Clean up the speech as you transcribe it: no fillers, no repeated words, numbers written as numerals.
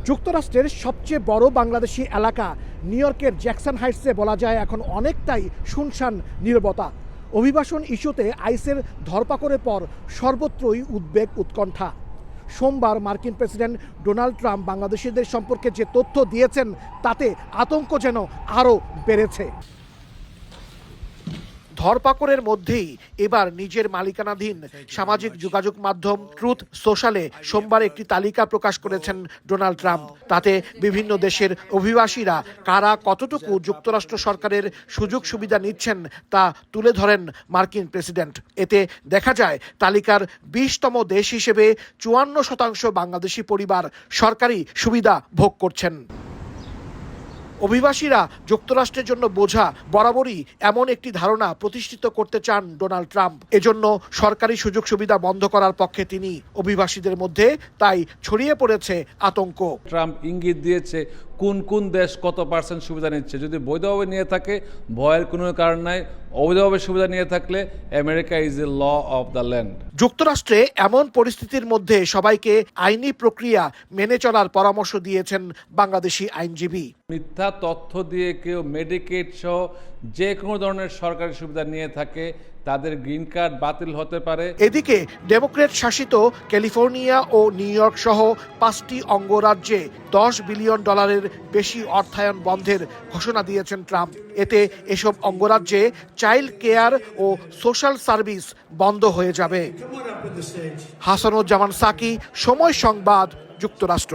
যুক্তরাষ্ট্রের সবচেয়ে বড় বাংলাদেশি এলাকা নিউ ইয়র্কের জ্যাকসন হাইটসে বলা যায় এখন অনেকটাই শুনশান নীরবতা। অভিবাসন ইস্যুতে আইসের ধরপাকড়ের পর সর্বত্রই উদ্বেগ উৎকণ্ঠা। সোমবার মার্কিন প্রেসিডেন্ট ডোনাল্ড ট্রাম্প বাংলাদেশিদের সম্পর্কে যে তথ্য দিয়েছেন তাতে আতঙ্ক যেন আরও বেড়েছে। ধরপাকড়ের মধ্যেই এবার নিজের মালিকানাধীন সামাজিক যোগাযোগ মাধ্যম ট্রুথ সোশ্যালে সোমবার একটি তালিকা প্রকাশ করেছেন ডোনাল্ড ট্রাম্প। তাতে বিভিন্ন দেশের অভিবাসীরা কারা কতটুকু যুক্তরাষ্ট্র সরকারের সুযোগ সুবিধা নিচ্ছেন তা তুলে ধরেন মার্কিন প্রেসিডেন্ট। এতে দেখা যায় তালিকার ২০তম দেশ হিসেবে ৫৪% বাংলাদেশি পরিবার সরকারি সুবিধা ভোগ করছেন। অভিবাসীরা যুক্তরাষ্ট্রের জন্য বোঝা বরাবরই এমন একটি ধারণা প্রতিষ্ঠিত করতে চান ডোনাল্ড ট্রাম্প। এজন্য সরকারি সুযোগ সুবিধা বন্ধ করার পক্ষে তিনি। অভিবাসীদের মধ্যে তাই ছড়িয়ে পড়েছে আতঙ্ক। ট্রাম্প ইঙ্গিত দিয়েছে কোন কোন দেশ কত % সুবিধা নিচ্ছে। যদি বৈধভাবে নিয়ে থাকে ভয়ের কোনো কারণ নাই, অবৈধভাবে সুবিধা নিয়ে থাকলে America is a law of the land. যুক্তরাষ্ট্রে এমন পরিস্থিতির মধ্যে সবাইকে আইনি প্রক্রিয়া মেনে চলার পরামর্শ দিয়েছেন বাংলাদেশি আইনজীবী। মিথ্যা তথ্য দিয়ে কেউ মেডিকেড সহ যে কোনো ধরনের সরকারি সুবিধা নিয়ে থাকে তাদের গ্রিন কার্ড বাতিল হতে পারে। এদিকে ডেমোক্র্যাট শাসিত ক্যালিফোর্নিয়া ও নিউ ইয়র্ক সহ 5টি অঙ্গরাজ্যে $10 বিলিয়ন বেশি অর্থায়ন বন্ধের ঘোষণা দিয়েছেন ট্রাম্প। এতে এসব অঙ্গরাজ্যে চাইল্ড কেয়ার ও সোশ্যাল সার্ভিস বন্ধ হয়ে যাবে। হাসানুজ্জামান সাকি, সময় সংবাদ, যুক্তরাষ্ট্র।